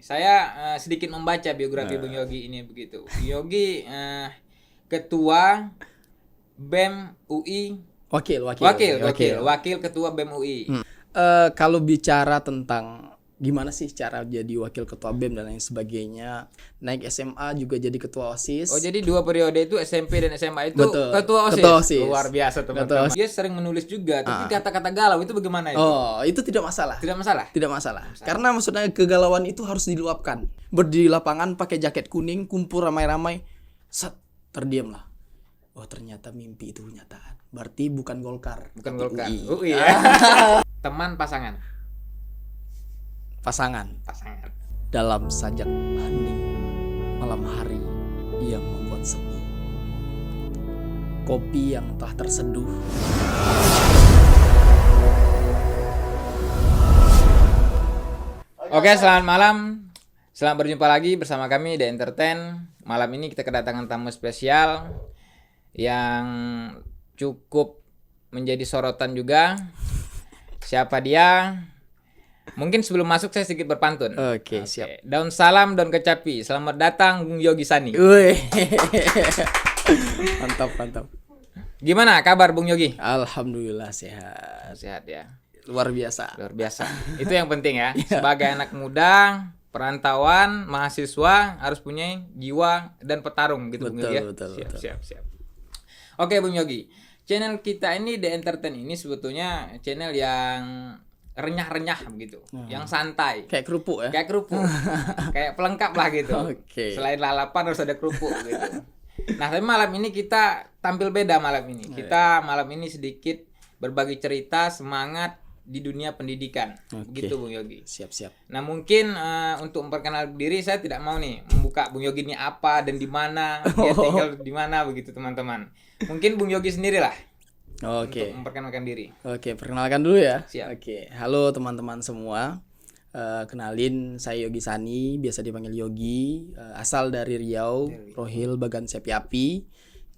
Saya sedikit membaca biografi Bung Yogi ini begitu. Yogi ketua BEM UI, wakil ketua BEM UI. Kalau bicara tentang gimana sih cara jadi wakil ketua BEM dan lain sebagainya, naik SMA juga jadi ketua OSIS. Oh, jadi 2 periode itu SMP dan SMA itu Betul, ketua OSIS. ketua OSIS. Luar biasa teman-teman. Dia sering menulis juga, tapi kata-kata galau itu bagaimana itu? Oh, itu tidak masalah. Tidak masalah. Tidak masalah. Karena maksudnya kegalauan itu harus diluapkan. Berdiri di lapangan pakai jaket kuning, kumpul ramai-ramai, set, terdiamlah. Oh, ternyata mimpi itu kenyataan. Berarti bukan Golkar. Bukan tapi Golkar. UI. UI ya. Teman pasangan. Pasangan dalam sajak hening malam hari yang membuat sepi, kopi yang telah terseduh. Oke, selamat malam. Selamat berjumpa lagi bersama kami The Entertain. Malam ini kita kedatangan tamu spesial yang cukup menjadi sorotan juga. Siapa dia? Mungkin sebelum masuk saya sedikit berpantun. Oke, siap. Daun salam, daun kecapi. Selamat datang Bung Yogi Sani. Wih. Mantap. Gimana kabar Bung Yogi? Alhamdulillah sehat. Sehat ya. Luar biasa. Itu yang penting ya. Sebagai anak muda, perantauan, mahasiswa harus punya jiwa dan petarung gitu Bung Yogi ya. Betul. Siap. Oke Bung Yogi. Channel kita ini The Entertain ini sebetulnya channel yang renyah-renyah begitu, yang santai, Kayak kerupuk ya. kayak kerupuk, kayak pelengkap lah gitu. Oke. Selain lalapan harus ada kerupuk gitu. Nah, tapi malam ini kita tampil beda malam ini. Kita malam ini sedikit berbagi cerita semangat di dunia pendidikan. Begitu Bung Yogi. Siap. Nah, mungkin untuk memperkenalkan diri saya tidak mau nih membuka Bung Yogi ini apa dan di mana, dia tinggal di mana begitu teman-teman. Mungkin Bung Yogi sendirilah. Oke. Untuk memperkenalkan diri. Oke, perkenalkan dulu ya. Siap. Oke, halo teman-teman semua. Kenalin, saya Yogi Sani, biasa dipanggil Yogi. Asal dari Riau, Rohil Bagan Sepiapi.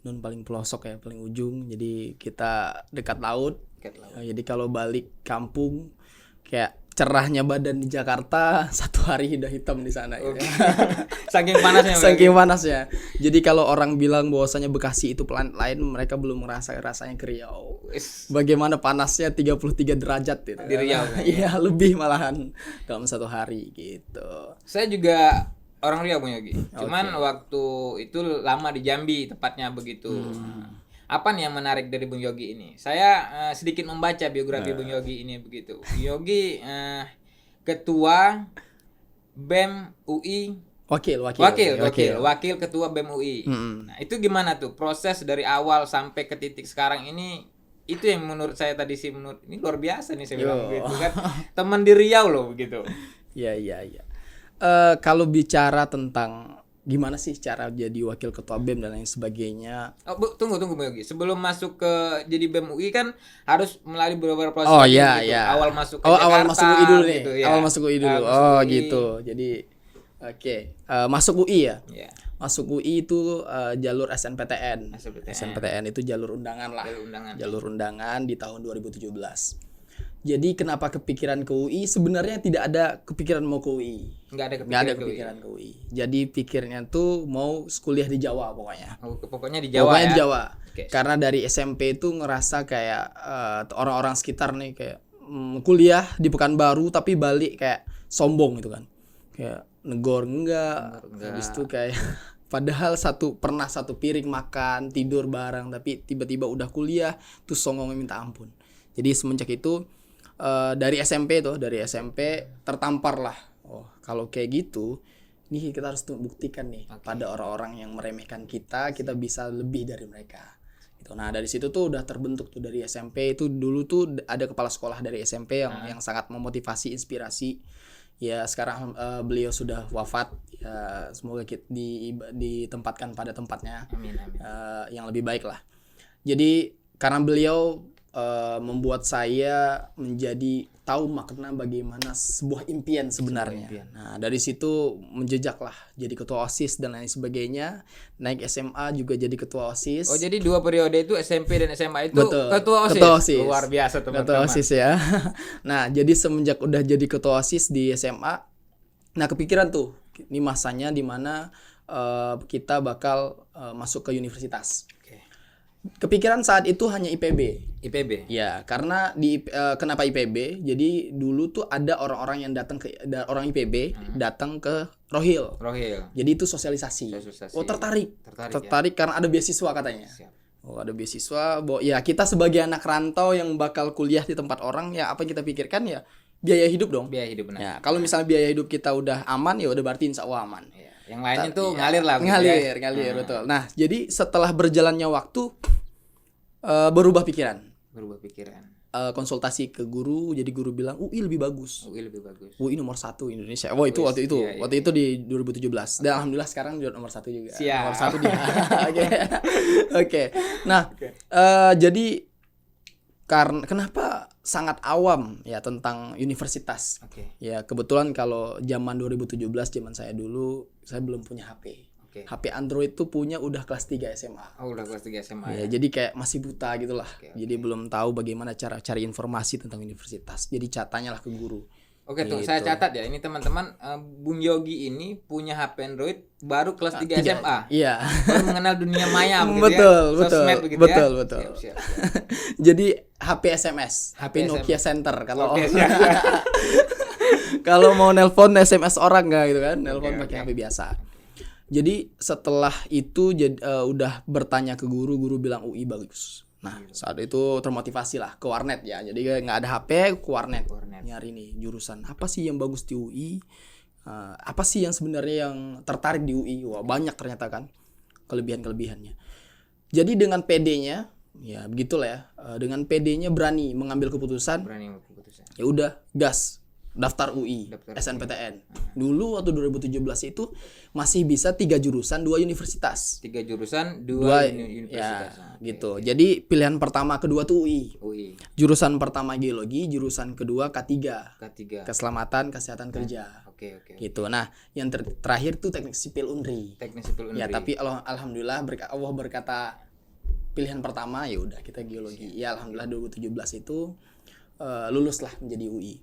Nun paling pelosok ya, paling ujung. Jadi kita dekat laut. Jadi kalau balik kampung, kayak cerahnya badan di Jakarta, 1 hari udah hitam di sana. Okay. Ya. Saking panasnya. Saking panasnya. Jadi kalau orang bilang bahwasanya Bekasi itu planet lain, mereka belum rasanya ke Riau. Bagaimana panasnya 33 derajat gitu. Di Riau. Iya, lebih malahan dalam 1 hari gitu. Saya juga orang Riau Bung Yogi. Cuman waktu itu lama di Jambi tepatnya begitu. Apa nih yang menarik dari Bung Yogi ini? Saya sedikit membaca biografi Bung Yogi ini begitu. Yogi ketua BEM UI. Wakil ketua BEM UI. Nah, itu gimana tuh proses dari awal sampai ke titik sekarang ini? Itu yang menurut saya tadi sih ini luar biasa nih saya bilang begitu kan. Teman di Riau loh begitu. Iya. Kalau bicara tentang gimana sih cara jadi wakil ketua BEM dan lain sebagainya. Tunggu Bung Yogi. Sebelum masuk ke jadi BEM UI kan harus melalui beberapa proses. Oh iya. Awal masuk ke Jakarta. Awal masuk UI dulu nih. Gitu, ya. Awal masuk UI dulu. Gitu. Jadi masuk UI ya. Yeah. Masuk UI itu jalur SNPTN. SNPTN itu jalur undangan lah. Jalur undangan di tahun 2017. Jadi kenapa kepikiran ke UI? Sebenarnya tidak ada kepikiran mau ke UI. Nggak ada kepikiran ke UI. Jadi pikirnya tuh mau kuliah di Jawa pokoknya. Pokoknya di Jawa ya? Di Jawa. Okay. Karena dari SMP tuh ngerasa kayak orang-orang sekitar nih kayak kuliah di Pekanbaru tapi balik kayak sombong gitu kan. Kayak negor enggak. Habis itu kayak padahal pernah satu piring makan, tidur bareng, tapi tiba-tiba udah kuliah tuh songongnya minta ampun. Jadi semenjak itu dari SMP tertampar lah. Oh, kalau kayak gitu, nih kita harus buktikan nih pada orang-orang yang meremehkan kita bisa lebih dari mereka. Gitu. Nah, dari situ tuh udah terbentuk tuh dari SMP itu dulu tuh ada kepala sekolah dari SMP yang sangat memotivasi, inspirasi. Ya, sekarang beliau sudah wafat. Ya, semoga kita ditempatkan pada tempatnya. Amin. Yang lebih baik lah. Jadi karena beliau membuat saya menjadi tahu makna bagaimana sebuah impian sebenarnya. Nah, dari situ menjejaklah jadi ketua OSIS dan lain sebagainya. Naik SMA juga jadi ketua OSIS. Oh, jadi 2 periode itu SMP dan SMA itu ketua OSIS. Luar biasa teman-teman. Ketua OSIS ya. Nah, jadi semenjak udah jadi ketua OSIS di SMA, Nah, kepikiran tuh ini masanya di mana kita bakal masuk ke universitas. Oke. Kepikiran saat itu hanya IPB. IPB. Ya, karena kenapa IPB? Jadi dulu tuh ada orang-orang yang datang orang IPB datang ke Rohil. Jadi itu sosialisasi. Oh, tertarik karena ada beasiswa katanya. Siap. Oh, ada beasiswa. Ya kita sebagai anak rantau yang bakal kuliah di tempat orang, ya apa yang kita pikirkan ya biaya hidup dong. Biaya hidup, benar. Ya, kalau misalnya biaya hidup kita udah aman, ya udah berarti insya Allah aman. Ya. Yang lainnya tuh ngalir lah. Ngalir, betul. Nah, jadi setelah berjalannya waktu berubah pikiran. Konsultasi ke guru, jadi guru bilang UI lebih bagus. UI nomor 1 Indonesia. Oh, itu waktu itu. Iya. Waktu itu di 2017. Dan alhamdulillah sekarang juga nomor 1 juga. Siap. Nomor 1 dia. Oke. Nah, jadi karena kenapa sangat awam ya tentang universitas. Ya, kebetulan kalau zaman 2017, zaman saya dulu, saya belum punya HP. HP Android tuh punya udah kelas 3 SMA. Oh, udah kelas 3 SMA. Ya, jadi kayak masih buta gitu lah. Jadi belum tahu bagaimana cara cari informasi tentang universitas. Jadi tanyalah ke guru. Oke, tuh saya catat ya. Ini teman-teman, Bung Yogi ini punya HP Android baru kelas 3 SMA. Iya. Baru mengenal dunia maya betul, ya. Sosmed begitu betul, ya. Betul. Siap. Jadi HP SMS, HP Nokia Center kalau kalau mau nelpon SMS orang enggak gitu kan, nelpon pakai HP biasa. Jadi setelah itu udah bertanya ke guru bilang UI bagus. Nah, saat itu termotivasi lah ke warnet ya. Jadi nggak ada HP, ke warnet. Nyari nih jurusan apa sih yang bagus di UI? Apa sih yang sebenarnya yang tertarik di UI? Wah, banyak ternyata kan kelebihan-kelebihannya. Jadi dengan PD-nya, ya begitulah ya. Dengan PD-nya berani mengambil keputusan. Ya udah, gas. Daftar UI, SNPTN. Dulu waktu 2017 itu masih bisa 3 jurusan 2 universitas. 3 jurusan 2 universitas. Ya, gitu. Jadi pilihan pertama kedua tuh UI. Jurusan pertama geologi, jurusan kedua K3. Keselamatan Kesehatan Kerja. Gitu. Nah, yang terakhir tuh Teknik Sipil Unri. Ya, tapi alhamdulillah Allah berkata pilihan pertama ya udah kita geologi. Ya alhamdulillah 2017 itu luluslah menjadi UI.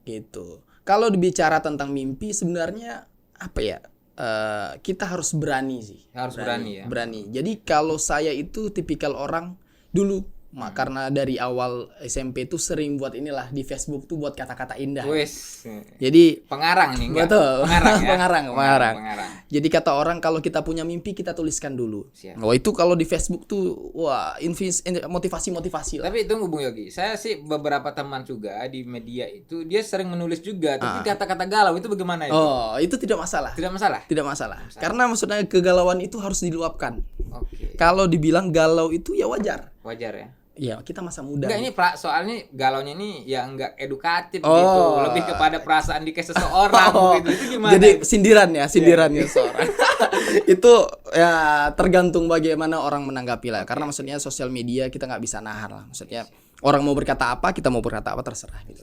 Gitu. Kalau dibicara tentang mimpi sebenarnya apa ya? Kita harus berani sih. Berani. Jadi kalau saya itu tipikal orang dulu karena dari awal SMP tuh sering buat inilah di Facebook tuh buat kata-kata indah. Jadi pengarang nih enggak? Betul. Pengarang. Jadi kata orang kalau kita punya mimpi kita tuliskan dulu. Oh, itu kalau di Facebook tuh wah motivasi lah. Tapi tunggu Bung Yogi, saya sih beberapa teman juga di media itu dia sering menulis juga tapi kata-kata galau itu bagaimana itu? Oh, itu tidak masalah. Tidak masalah. Karena maksudnya kegalauan itu harus diluapkan. Kalau dibilang galau itu ya wajar ya. Iya, kita masa muda. Enggak, ini soalnya galaunya ini ya enggak edukatif gitu, lebih kepada perasaan di seseorang gitu. Itu gimana? Jadi sindirannya seorang. Itu ya tergantung bagaimana orang menanggapi lah. Karena maksudnya sosial media kita nggak bisa nahan lah. Maksudnya orang mau berkata apa, kita mau berkata apa terserah gitu.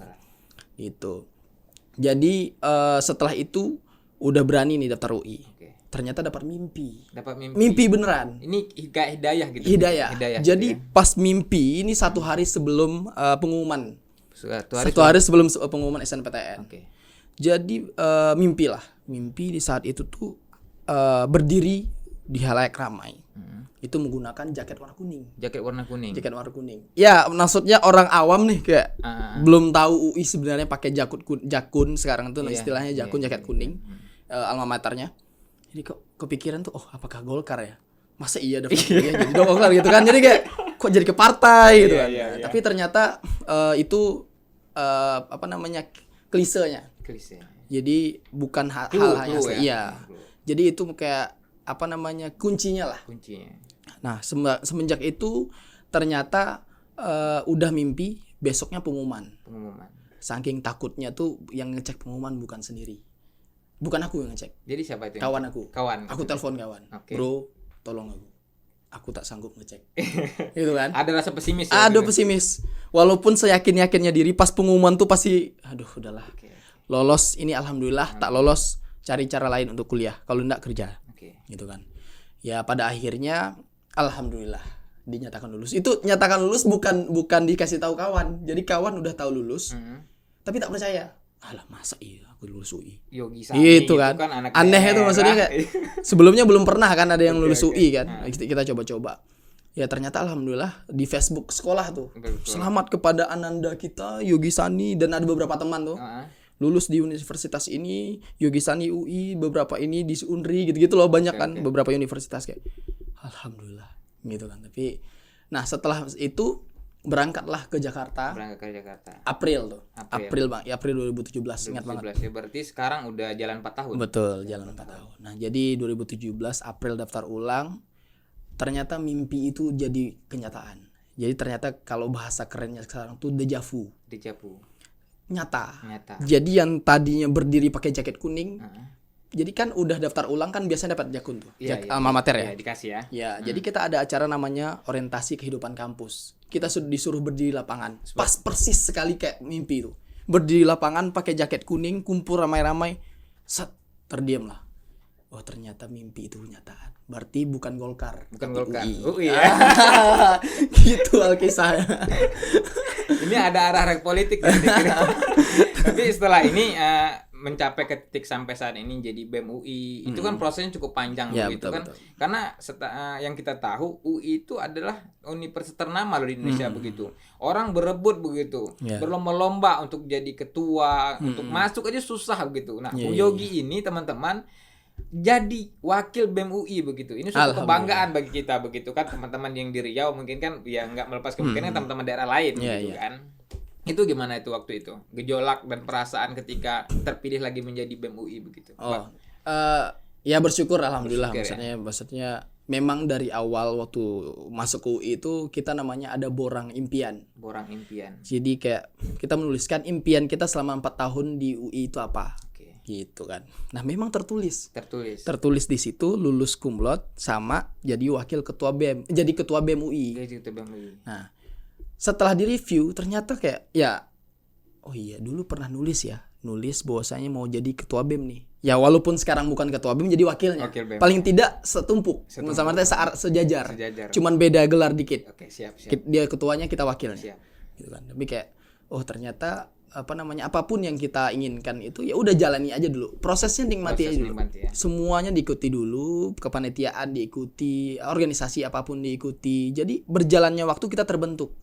Gitu. Jadi setelah itu udah berani nih daftar UI. Ternyata dapat mimpi. Mimpi beneran. Ini hidayah gitu. Hidayah. Jadi pas mimpi ini 1 hari sebelum pengumuman. 1 hari sebelum pengumuman SNPTN. Jadi mimpi di saat itu tuh berdiri di halayak ramai. Itu menggunakan jaket warna kuning. Ya, maksudnya orang awam nih kayak belum tahu UI sebenarnya pakai jakun sekarang tuh istilahnya jakun jaket kuning. Alma maternya. Jadi kok kepikiran tuh, apakah Golkar ya? Masa iya daftar jadi Golkar gitu kan? Jadi kayak kok jadi ke partai gitu kan? Tapi ternyata itu klisenya. Jadi bukan hal-hal yang asli. Iya. Jadi itu kayak kuncinya lah. Nah semenjak itu ternyata udah mimpi besoknya pengumuman. Saking takutnya tuh yang ngecek pengumuman bukan sendiri. Bukan aku yang ngecek. Jadi siapa itu? Kawan aku. Aku telepon kawan. Okay. Bro, tolong aku tak sanggup ngecek. Gitu kan? Ada rasa pesimis ya? Ada pesimis. Walaupun seyakin-yakinnya diri pas pengumuman tuh pasti udahlah. Lolos ini alhamdulillah, tak lolos cari cara lain untuk kuliah. Kalau enggak kerja. Gitu kan. Ya pada akhirnya alhamdulillah dinyatakan lulus. Itu nyatakan lulus bukan dikasih tahu kawan. Jadi kawan udah tahu lulus. Tapi tak percaya. alah masa iya aku lulus UI. Yogi Sani Itu kan. anak Aneh itu daerah. maksudnya kayak sebelumnya belum pernah kan ada yang Oke, lulus oke. UI kan. Kita coba-coba. Ya ternyata alhamdulillah di Facebook sekolah tuh. Betul. Selamat kepada Ananda kita Yogi Sani dan ada beberapa teman tuh. Heeh. Lulus di universitas ini, Yogi Sani UI, beberapa ini di Unri gitu-gitu loh banyak kan beberapa universitas kayak. Alhamdulillah gitu kan. Tapi nah setelah itu berangkatlah ke Jakarta. Berangkat ke Jakarta. April tuh. April Bang, ya April 2017 ingat banget. 2017 ya, berarti sekarang udah jalan 4 tahun. Betul, jalan 4 tahun. Nah, jadi 2017 April daftar ulang. Ternyata mimpi itu jadi kenyataan. Jadi ternyata kalau bahasa kerennya sekarang tuh deja vu. Dijapu. Nyata. Nyata. Jadi yang tadinya berdiri pakai jaket kuning, Heeh. jadi kan udah daftar ulang kan biasanya dapat jakun tuh. Iya, iya. Alma mater ya. Iya, dikasih ya. Ya, jadi kita ada acara namanya orientasi kehidupan kampus. Kita disuruh berdiri di lapangan. Pas persis sekali kayak mimpi itu. Berdiri di lapangan pakai jaket kuning, kumpul ramai-ramai. Set, terdiam lah. Oh, ternyata mimpi itu kenyataan. Berarti bukan Golkar, Bukan tapi Golkar. UI. UI ya. Gitu alkisahnya. Ini ada arah-arah politik nih, dikira. Tapi setelah ini mencapai ke titik sampai saat ini jadi BEM UI itu kan prosesnya cukup panjang Ya, begitu betul, kan. betul. Karena yang kita tahu UI itu adalah universitas ternama loh di Indonesia begitu. Orang berebut begitu, Ya. berlomba-lomba untuk jadi ketua, untuk masuk aja susah begitu. Nah, Ya, Bu ya, Yogi ini teman-teman jadi wakil BEM UI begitu. Ini suatu kebanggaan bagi kita begitu kan, teman-teman yang di Riau mungkin kan ya nggak melepas kemungkinan teman-teman daerah lain Ya, gitu ya. kan. Itu gimana itu waktu itu? Gejolak dan perasaan ketika terpilih lagi menjadi BEM UI begitu. Oh, ya bersyukur alhamdulillah. Bersyukur, ya. Maksudnya memang dari awal waktu masuk ke UI itu kita namanya ada borang impian. Borang impian. Jadi kayak kita menuliskan impian kita selama 4 tahun di UI itu apa. Oke. Gitu kan. Nah, memang tertulis. Tertulis. Tertulis di situ lulus cum laude sama jadi wakil ketua BEM, jadi ketua BEM UI. Jadi itu BEM UI. Nah, setelah direview ternyata kayak ya oh iya dulu pernah nulis bahwasanya mau jadi ketua BEM nih. Ya walaupun sekarang bukan ketua BEM jadi wakilnya. Wakil BEM. Paling tidak setumpuk. Sama sejajar. Sejajar. Cuman beda gelar dikit. Oke, siap. Dia ketuanya, kita wakilnya. Siap. Gitu kan. Tapi kayak oh ternyata apapun yang kita inginkan itu ya udah jalani aja dulu. Prosesnya nikmati aja dulu. Nikmati ya. Semuanya diikuti dulu, kepanitiaan diikuti, organisasi apapun diikuti. Jadi berjalannya waktu kita terbentuk.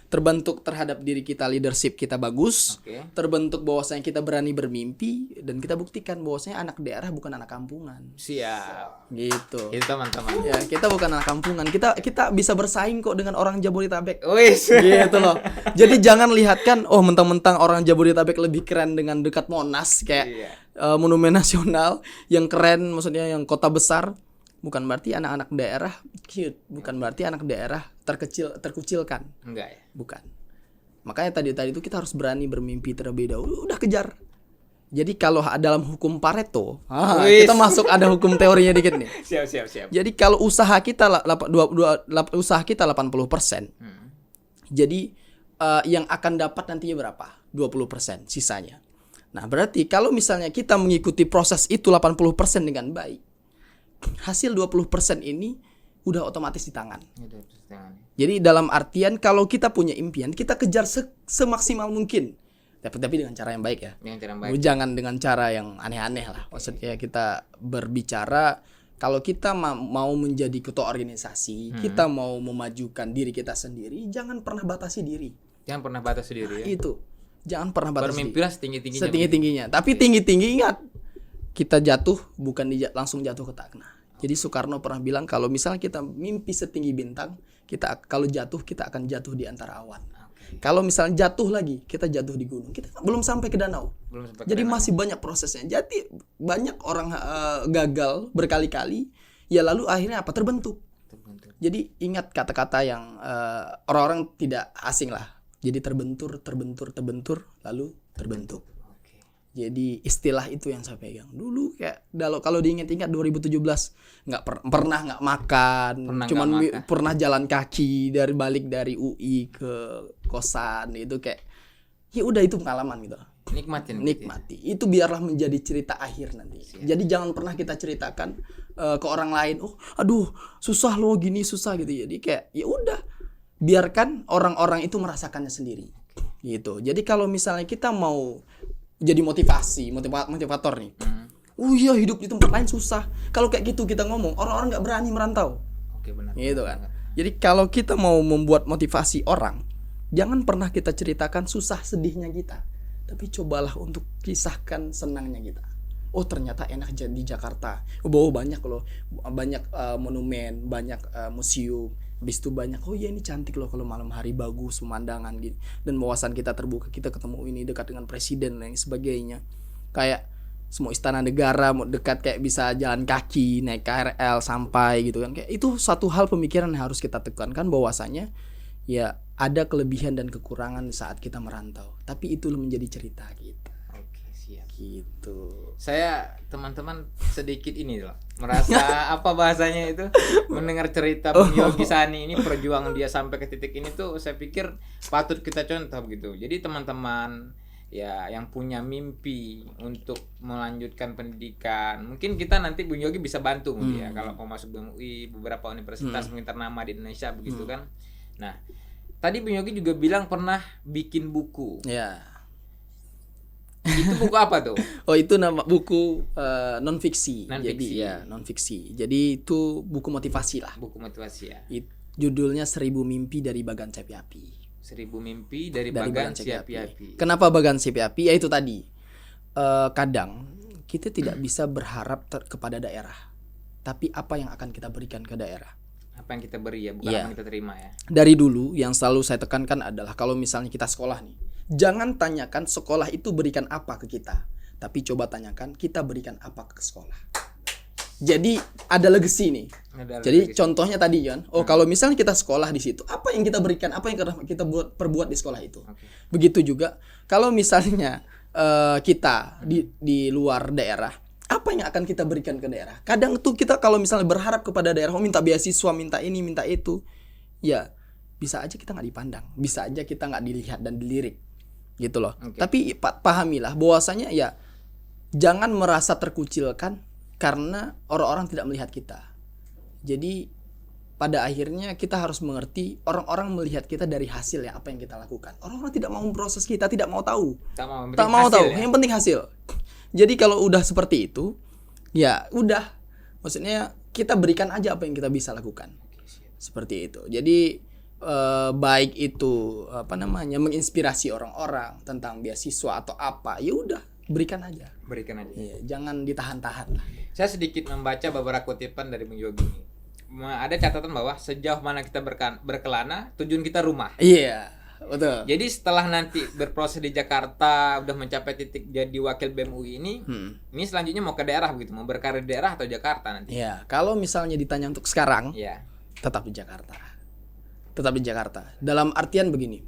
Terbentuk terhadap diri kita, leadership kita bagus. Oke. Terbentuk bahwasanya kita berani bermimpi dan kita buktikan bahwasanya anak daerah bukan anak kampungan. Siap. Gitu. Itu teman-teman. Ya, kita bukan anak kampungan. Kita bisa bersaing kok dengan orang Jabodetabek. Wis. Gitu loh. Jadi jangan lihatkan oh mentang-mentang orang Jabodetabek lebih keren dengan dekat Monas kayak Iya. monumen nasional yang keren, maksudnya yang kota besar. Bukan berarti anak-anak daerah cute, bukan berarti anak daerah terkucilkan. Enggak ya. Bukan. Makanya tadi itu kita harus berani bermimpi terlebih dahulu. Udah kejar. Jadi kalau dalam hukum Pareto, Wis. kita masuk ada hukum teorinya dikit nih. Siap. Jadi kalau usaha kita usaha kita 80%. Jadi yang akan dapat nantinya berapa? 20% sisanya. Nah, berarti kalau misalnya kita mengikuti proses itu 80% dengan baik, hasil 20% ini udah otomatis di tangan. Itu tangan. Jadi dalam artian kalau kita punya impian, kita kejar semaksimal mungkin. Tapi dengan cara yang baik ya. Dengan cara yang baik. Jangan dengan cara yang aneh-aneh lah. Maksudnya kita berbicara kalau kita mau menjadi ketua organisasi, kita mau memajukan diri kita sendiri, jangan pernah batasi diri. Jangan pernah batas diri ya. Itu. Jangan pernah batasi diri. Bermimpilah setinggi-tingginya. Setinggi-tingginya. Tapi tinggi-tinggi ingat, kita jatuh bukan langsung jatuh ke tanah. Jadi Soekarno pernah bilang kalau misalnya kita mimpi setinggi bintang, kalau jatuh kita akan jatuh di antara awan. Kalau misalnya jatuh lagi, kita jatuh di gunung. Kita belum sampai ke danau. Jadi masih banyak prosesnya. Jadi banyak orang gagal berkali-kali, ya lalu akhirnya apa? Terbentuk. Jadi ingat kata-kata yang orang-orang tidak asing lah. Jadi terbentur, lalu terbentuk. Jadi istilah itu yang saya pegang dulu kayak kalau diingat-ingat 2017 pernah nggak makan, pernah jalan kaki balik dari UI ke kosan itu kayak ya udah itu pengalaman gitu. Nikmati. Itu biarlah menjadi cerita akhir nanti. Jadi jangan pernah kita ceritakan ke orang lain, oh aduh susah loh gini susah gitu. Jadi kayak ya udah biarkan orang-orang itu merasakannya sendiri. Gitu. Jadi kalau misalnya kita mau jadi motivator nih. Oh iya, hidup di tempat lain susah. Kalau kayak gitu kita ngomong, orang-orang nggak berani merantau. Oke, benar. Gitu kan. Jadi kalau kita mau membuat motivasi orang, jangan pernah kita ceritakan susah sedihnya kita, tapi cobalah untuk kisahkan senangnya kita. Oh ternyata enak di Jakarta. Oh banyak loh, banyak monumen, banyak museum. Habis itu banyak, oh iya ini cantik loh kalau malam hari, bagus pemandangan gitu. Dan wawasan kita terbuka, kita ketemu ini dekat dengan presiden dan sebagainya. Kayak semua istana negara mau dekat, kayak bisa jalan kaki, naik KRL sampai gitu kan. Kayak itu satu hal pemikiran yang harus kita tekankan, bahwasanya ya ada kelebihan dan kekurangan saat kita merantau. Tapi itu menjadi cerita kita. Oke, siap. Gitu. Saya teman-teman sedikit ini loh, merasa apa bahasanya itu, mendengar cerita Bung Yogi Sani ini, perjuangan dia sampai ke titik ini tuh saya pikir patut kita contoh gitu. Jadi teman-teman ya yang punya mimpi untuk melanjutkan pendidikan, mungkin kita nanti Bung Yogi bisa bantu ya kalau mau masuk BEM UI, beberapa universitas mungkin ternama di Indonesia begitu kan. Nah, tadi Bung Yogi juga bilang pernah bikin buku. Ya. Itu buku apa tuh? Oh itu nama buku non-fiksi. Non-fiksi. Jadi ya non-fiksi. Jadi itu buku motivasi lah. Buku motivasi ya. Judulnya 1000 Mimpi dari Bagan Cepi Api. 1000 Mimpi dari Bagan Cepi Api. Kenapa Bagan Cepi Api? Ya itu tadi. Kadang kita tidak bisa berharap kepada daerah, tapi apa yang akan kita berikan ke daerah. Apa yang kita beri ya, bukan apa yang kita terima ya. Dari dulu yang selalu saya tekankan adalah kalau misalnya kita sekolah nih, jangan tanyakan sekolah itu berikan apa ke kita, tapi coba tanyakan kita berikan apa ke sekolah. Jadi ada legacy nih. Jadi contohnya tadi kan, kalau misalnya kita sekolah di situ, apa yang kita berikan, apa yang kita perbuat di sekolah itu. Begitu juga kalau misalnya kita di luar daerah, apa yang akan kita berikan ke daerah. Kadang tuh kita kalau misalnya berharap kepada daerah, minta beasiswa, minta ini, minta itu, ya bisa aja kita nggak dipandang, bisa aja kita nggak dilihat dan dilirik, gitu loh. Tapi pahamilah bahwasanya ya jangan merasa terkucilkan karena orang-orang tidak melihat kita. Jadi pada akhirnya kita harus mengerti orang-orang melihat kita dari hasil ya, apa yang kita lakukan. Orang-orang tidak mau proses kita, tidak mau tahu. Tak mau tahu. Ya? Yang penting hasil. Jadi kalau udah seperti itu, ya udah. Maksudnya kita berikan aja apa yang kita bisa lakukan. Seperti itu. Jadi baik itu menginspirasi orang-orang tentang beasiswa atau apa, ya udah berikan aja. Berikan aja. Ya, jangan ditahan-tahan lah. Saya sedikit membaca beberapa kutipan dari Bung Yogi ini. Ada catatan bahwa sejauh mana kita berkelana, tujuan kita rumah. Iya, betul. Jadi setelah nanti berproses di Jakarta, udah mencapai titik jadi wakil BEM UI ini selanjutnya mau ke daerah begitu, mau berkarir di daerah atau Jakarta nanti? Iya, kalau misalnya ditanya untuk sekarang, ya tetap di Jakarta. Tetap di Jakarta. Dalam artian begini,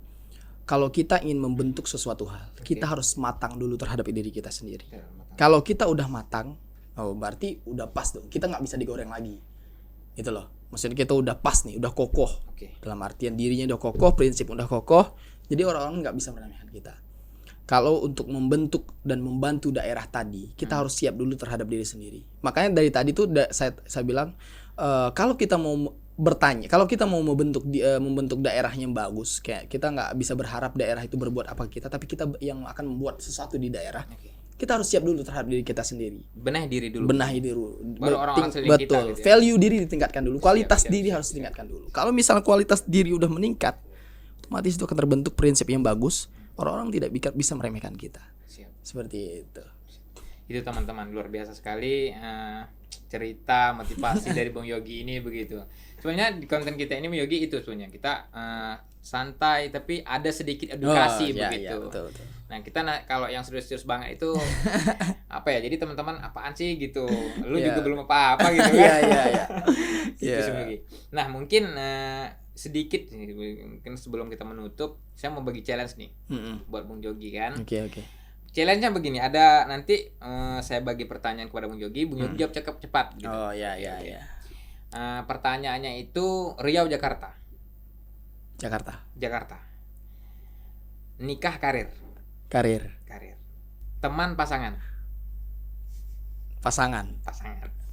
kalau kita ingin membentuk sesuatu hal, kita harus matang dulu terhadap diri kita sendiri. Kalau kita udah matang, berarti udah pas dong. Kita nggak bisa digoreng lagi. Itu loh. Maksudnya kita udah pas nih, udah kokoh. Dalam artian dirinya udah kokoh, prinsip udah kokoh. Jadi orang-orang nggak bisa meremehkan kita. Kalau untuk membentuk dan membantu daerah tadi, kita harus siap dulu terhadap diri sendiri. Makanya dari tadi tuh saya bilang, kalau kita mau bertanya, kalau kita mau membentuk daerah yang bagus, kayak kita nggak bisa berharap daerah itu berbuat apa kita, tapi kita yang akan membuat sesuatu di daerah. Kita harus siap dulu terhadap diri kita sendiri. Benahi diri dulu. Baru orang betul. Kita, gitu ya? Value diri ditingkatkan dulu. Kualitas diri harus ditingkatkan dulu. Kalau misalnya kualitas diri udah meningkat, otomatis itu akan terbentuk prinsip yang bagus. Orang-orang tidak bisa meremehkan kita. Seperti itu. Itu teman-teman, luar biasa sekali cerita motivasi dari Bung Yogi ini begitu. Sebenarnya di konten kita ini Bung Yogi itu sebenarnya kita santai tapi ada sedikit edukasi begitu. Ya, betul. Nah kita kalau yang serius-serius banget itu apa ya? Jadi teman-teman apaan sih gitu? Lu juga belum apa-apa gitu kan? Iya. Gitu sebenarnya. Nah mungkin sedikit mungkin sebelum kita menutup, saya mau bagi challenge nih buat Bung Yogi kan. Oke. Challenge-nya begini, ada nanti saya bagi pertanyaan kepada Bung Yogi jawab cepat gitu. Oh iya. Pertanyaannya itu Riau Jakarta. Nikah karir. Teman pasangan.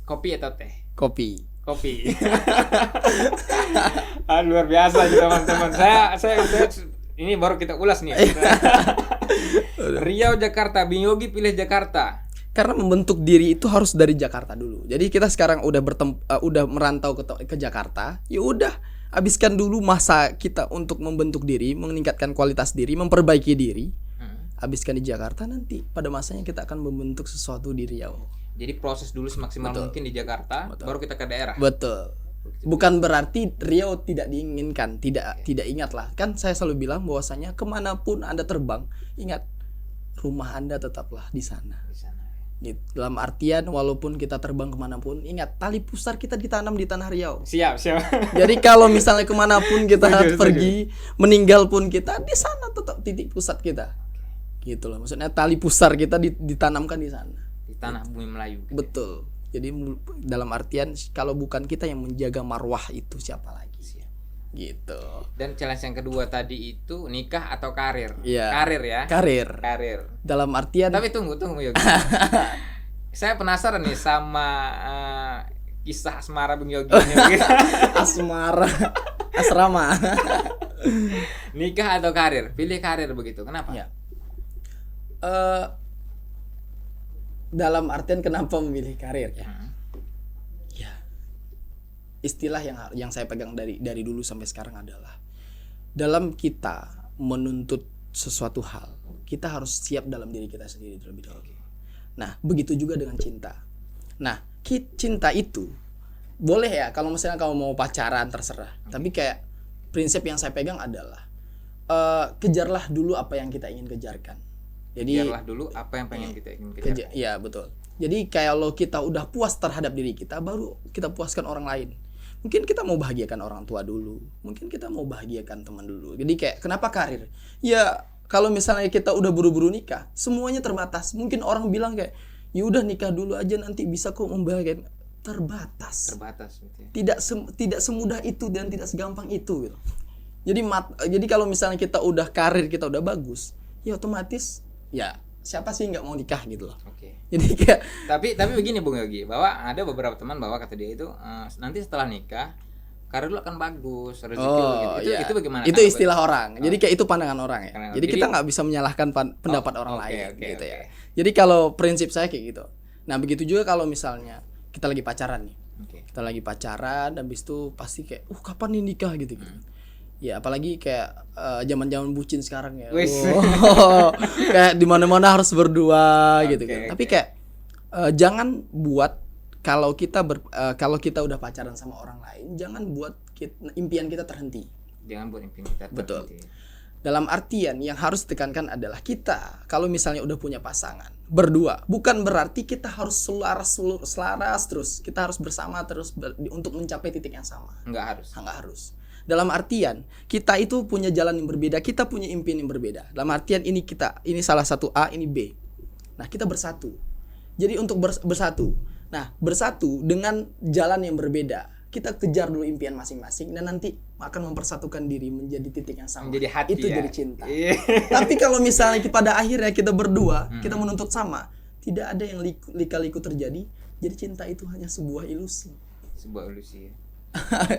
Kopi atau teh? Kopi. Luar biasa teman-teman. Saya ini baru kita ulas nih. Riau, Jakarta, Bung Yogi pilih Jakarta. Karena membentuk diri itu harus dari Jakarta dulu. Jadi kita sekarang udah merantau ke Jakarta, ya udah habiskan dulu masa kita untuk membentuk diri, meningkatkan kualitas diri, memperbaiki diri. Habiskan di Jakarta, nanti pada masanya kita akan membentuk sesuatu di Riau. Jadi proses dulu semaksimal mungkin di Jakarta, baru kita ke daerah. Betul. Bukan berarti Riau tidak diinginkan, tidak ingatlah. Kan saya selalu bilang bahwasanya kemanapun Anda terbang, ingat rumah Anda tetaplah di sana. Di sana. Gitu. Dalam artian walaupun kita terbang kemanapun, ingat tali pusar kita ditanam di tanah Riau. Siap. Jadi kalau misalnya kemanapun kita pergi, meninggal pun kita di sana tetap titik pusat kita. Gitu loh. Maksudnya tali pusar kita ditanamkan di sana. Di tanah bumi Melayu. Betul. Jadi dalam artian kalau bukan kita yang menjaga marwah itu siapa lagi? Gitu. Dan challenge yang kedua tadi itu nikah atau karir? Iya. Karir ya. Karir. Dalam artian. Tapi tunggu Yogi. Saya penasaran nih sama kisah asmara Bung Yogi ini. Asrama. Nikah atau karir? Pilih karir begitu. Kenapa? Ya. Dalam artian kenapa memilih karir ya? Ya. Istilah yang saya pegang dari dulu sampai sekarang adalah dalam kita menuntut sesuatu hal, kita harus siap dalam diri kita sendiri terlebih dahulu. Nah, begitu juga dengan cinta. Nah, cinta itu boleh ya kalau misalnya kamu mau pacaran terserah. Tapi kayak prinsip yang saya pegang adalah kejarlah dulu apa yang kita ingin kejarkan. Jadi kejarlah dulu apa yang pengen kita ingin kejar. Iya, betul. Jadi kalau kita udah puas terhadap diri kita, baru kita puaskan orang lain. Mungkin kita mau bahagiakan orang tua dulu, mungkin kita mau bahagiakan teman dulu. Jadi kayak kenapa karir? Ya kalau misalnya kita udah buru-buru nikah, semuanya terbatas. Mungkin orang bilang kayak, ya udah nikah dulu aja nanti bisa kok membahagiakan. Terbatas gitu ya. Tidak semudah itu dan tidak segampang itu gitu. Jadi kalau misalnya kita udah karir kita udah bagus, ya otomatis ya siapa sih nggak mau nikah gitu loh. Oke. Jadi kayak tapi begini Bung Yogi, bahwa ada beberapa teman bahwa kata dia itu nanti setelah nikah karir lu akan bagus, rezeki lu gitu. Iya. Itu bagaimana? Itu istilah orang. Jadi kayak itu pandangan orang ya. Jadi kita nggak bisa menyalahkan pendapat orang lain gitu ya. Jadi kalau prinsip saya kayak gitu. Nah, begitu juga kalau misalnya kita lagi pacaran nih. Kita lagi pacaran, habis itu pasti kayak kapan nih nikah gitu. Ya apalagi kayak zaman-zaman bucin sekarang ya. Kayak di mana-mana harus berdua gitu kan. Tapi kayak jangan buat kalau kita udah pacaran sama orang lain, jangan buat impian kita terhenti. Jangan buat impian kita terhenti. Betul. Dalam artian yang harus ditekankan adalah kita kalau misalnya udah punya pasangan berdua, bukan berarti kita harus selaras terus. Kita harus bersama terus untuk mencapai titik yang sama. Enggak harus. Dalam artian kita itu punya jalan yang berbeda, kita punya impian yang berbeda. Dalam artian ini salah satu A, ini B. Nah, kita bersatu. Jadi untuk bersatu. Nah, bersatu dengan jalan yang berbeda. Kita kejar dulu impian masing-masing dan nanti akan mempersatukan diri menjadi titik yang sama. Menjadi hati itu ya? jadi cinta. Tapi kalau misalnya pada akhirnya kita berdua, kita menuntut sama, tidak ada yang lika-liku terjadi. Jadi cinta itu hanya sebuah ilusi. Sebuah ilusi.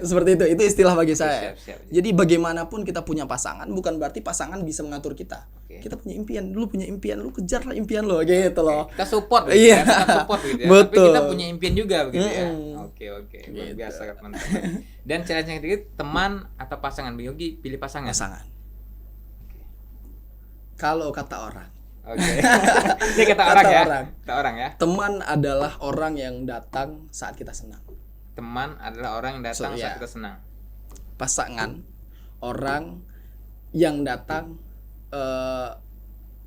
Seperti itu istilah bagi saya. Siap. Jadi bagaimanapun kita punya pasangan, bukan berarti pasangan bisa mengatur kita. Kita punya impian, lu punya impian, lu kejarlah impian lo gitu loh. Kita support gitu ya. Kita support gitu ya. Betul. Tapi kita punya impian juga begitu ya. Oke. Luar Gitu. biasa teman-teman. Dan challenge yang ketiga, teman atau pasangan? Bung Yogi pilih pasangan. Kalau kata orang. Oke. Ini kata orang ya. Teman adalah orang yang datang saat kita senang. Teman adalah orang yang datang saat kita senang. Pasangan orang yang datang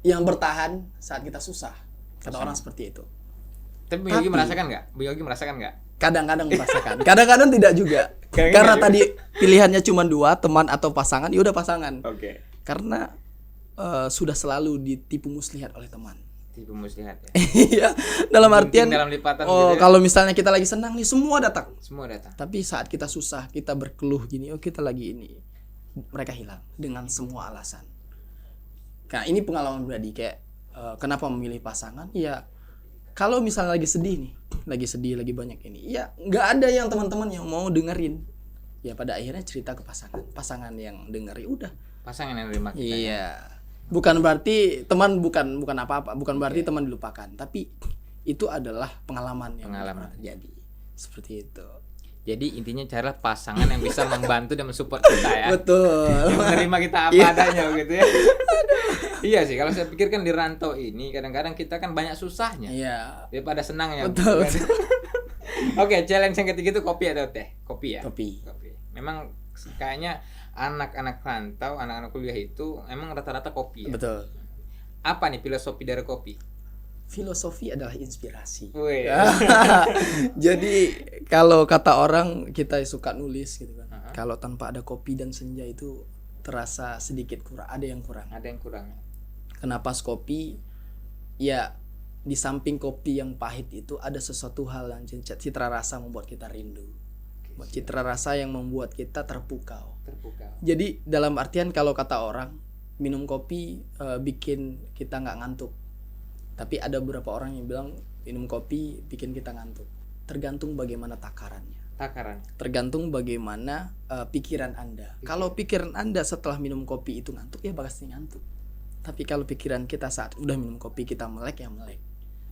yang bertahan saat kita susah. Kata orang seperti itu. Tapi Bung Yogi merasakan nggak? Bung Yogi merasakan nggak? Kadang-kadang merasakan. Kadang-kadang tidak juga. Karena tadi pilihannya cuma 2, teman atau pasangan. Ya udah pasangan. Oke. Karena sudah selalu ditipu muslihat oleh teman. Tipu muslihat ya. Iya, dalam artian dalam lipatan gitu ya. kalau misalnya kita lagi senang nih semua datang. Tapi saat kita susah, kita berkeluh gini, kita lagi ini, mereka hilang dengan semua alasan. Nah, ini pengalaman pribadi kayak kenapa memilih pasangan? Ya kalau misalnya lagi sedih, lagi banyak ini, ya nggak ada yang teman-teman yang mau dengerin. Ya pada akhirnya cerita ke pasangan yang denger, ya udah. Pasangan yang terima kita. Iya. Bukan berarti teman bukan apa-apa, bukan berarti teman dilupakan, tapi itu adalah pengalaman yang Pengalaman. pernah terjadi. Seperti itu. Jadi intinya carilah pasangan yang bisa membantu dan mensupport kita ya. Betul. Yang menerima kita apa Iya. adanya gitu ya. Iya sih, kalau saya pikir kan di rantau ini kadang-kadang kita kan banyak susahnya Iya. daripada senangnya. Betul. Gitu kan. Oke, challenge yang ketiga itu kopi atau teh? Kopi ya. Kopi. Memang kayaknya anak-anak rantau, anak-anak kuliah itu emang rata-rata kopi ya. Betul. Apa nih filosofi dari kopi? Filosofi adalah inspirasi. Wih. Jadi kalau kata orang kita suka nulis gitu kan. Uh-huh. Kalau tanpa ada kopi dan senja itu terasa sedikit kurang, ada yang kurang. Ada yang kurang. Kenapa kopi? Ya di samping kopi yang pahit itu ada sesuatu hal yang citra rasa membuat kita rindu. Citra rasa yang membuat kita terpukau. Jadi dalam artian kalau kata orang minum kopi bikin kita nggak ngantuk. Tapi ada beberapa orang yang bilang minum kopi bikin kita ngantuk. Tergantung bagaimana takarannya. Tergantung bagaimana pikiran Anda. Kalau pikiran Anda setelah minum kopi itu ngantuk, ya pasti ngantuk. Tapi kalau pikiran kita saat udah minum kopi kita melek, ya melek.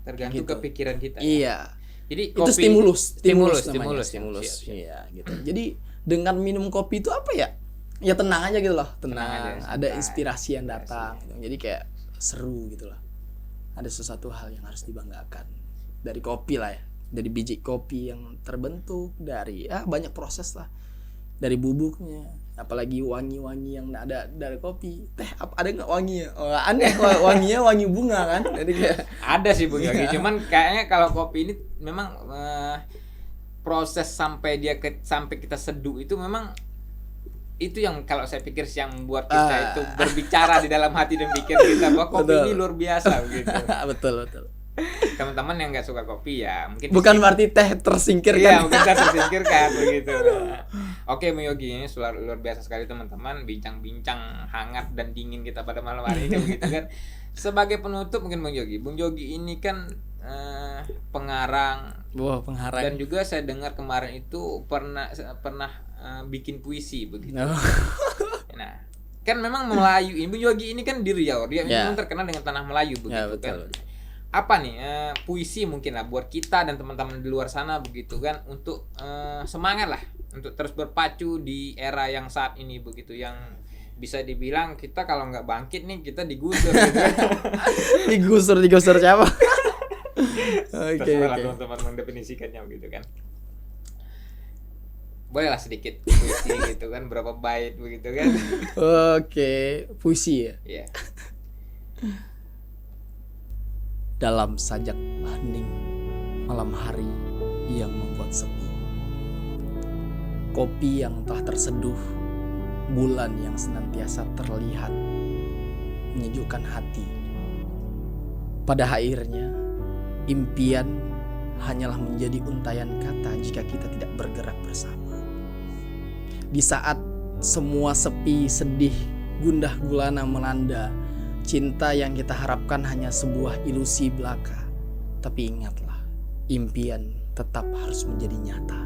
Tergantung Gitu. ke pikiran kita. Iya. Jadi Itu kopi, stimulus stimulus. Siap. Iya, gitu. Jadi dengan minum kopi itu apa ya? Ya tenang aja gitu loh, tenang. aja, Ada santai. inspirasi yang datang. Jadi kayak seru gitu lah. Ada sesuatu hal yang harus dibanggakan dari kopi lah ya. Dari biji kopi yang terbentuk dari banyak proses lah. Dari bubuknya, apalagi wangi-wangi yang ada dari kopi. Teh ada nggak wanginya? Oh, aneh, wanginya wangi bunga kan. Jadi kayak Ada sih Bung Yogi, cuman kayaknya kalau kopi ini memang proses sampai sampai kita seduh itu memang itu yang kalau saya pikir yang membuat kita itu berbicara di dalam hati dan pikir kita bahwa kopi Betul. ini luar biasa begitu. betul. Teman-teman yang nggak suka kopi ya mungkin Bukan berarti teh tersingkirkan. iya mungkin kita tersingkirkan begitu. Oke Bung Yogi, ini luar biasa sekali teman-teman, bincang-bincang hangat dan dingin kita pada malam hari ini begitu kan. Sebagai penutup mungkin Bung Yogi ini kan pengarang. Wah, pengarang. Dan juga saya dengar kemarin itu pernah bikin puisi begitu. No. Nah, kan memang Melayu ini Bung Yogi ini kan di Riau, dia Ya. memang terkenal dengan tanah Melayu begitu Ya, betul. kan. Apa nih puisi mungkin lah buat kita dan teman-teman di luar sana begitu kan untuk semangat lah untuk terus berpacu di era yang saat ini begitu yang bisa dibilang kita kalau nggak bangkit nih kita digusur gitu. digusur siapa? Oke. Terserah teman-teman mendefinisikannya begitu kan. Bolehlah sedikit puisi gitu kan, berapa bait begitu kan. Oke, puisi ya. Iya. Dalam sajak hening malam hari yang membuat sepi, kopi yang telah terseduh, bulan yang senantiasa terlihat menyejukkan hati. Pada akhirnya impian hanyalah menjadi untayan kata jika kita tidak bergerak bersama. Di saat semua sepi, sedih, gundah gulana melanda, cinta yang kita harapkan hanya sebuah ilusi belaka. Tapi ingatlah, impian tetap harus menjadi nyata.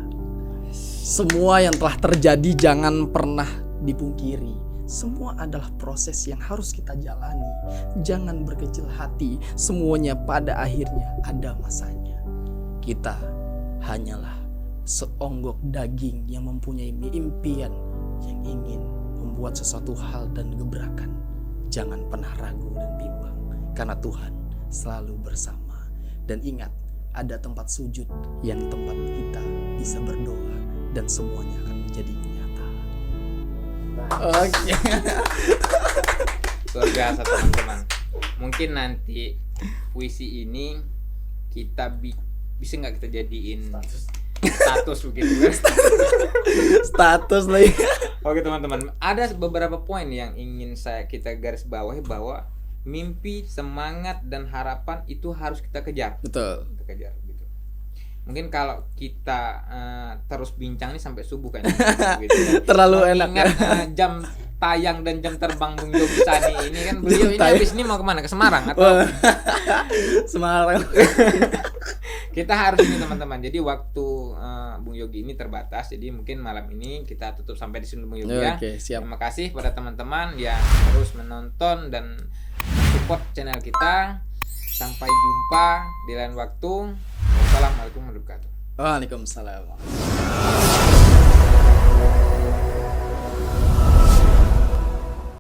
Semua yang telah terjadi jangan pernah dipungkiri. Semua adalah proses yang harus kita jalani. Jangan berkecil hati, semuanya pada akhirnya ada masanya. Kita hanyalah seonggok daging yang mempunyai impian yang ingin membuat sesuatu hal dan gebrakan. Jangan pernah ragu dan bimbang, karena Tuhan selalu bersama. Dan ingat, ada tempat sujud yang tempat kita bisa berdoa dan semuanya akan menjadi nyata. Oke. Luar biasa teman-teman. Mungkin nanti puisi ini kita bisa nggak kita jadiin status begitu kan? Status lagi. Oke teman-teman, ada beberapa poin yang ingin kita garis bawahi bahwa mimpi, semangat dan harapan itu harus kita kejar. Betul. Kita kejar gitu. Mungkin kalau kita terus bincang nih sampai subuh kan. Gitu. Terlalu enak. Ingat jam tayang dan jam terbang Bung Yogi Sani ini kan beliau ini tayang. habis ini mau kemana? Ke Semarang atau Semarang. kita harus ini teman-teman. Jadi waktu Bung Yogi ini terbatas. Jadi mungkin malam ini kita tutup sampai di sini Bung Yogi ya. Oke, siap. Terima kasih pada teman-teman yang terus menonton dan support channel kita. Sampai jumpa di lain waktu. Wassalamualaikum warahmatullahi wabarakatuh. Waalaikumsalam.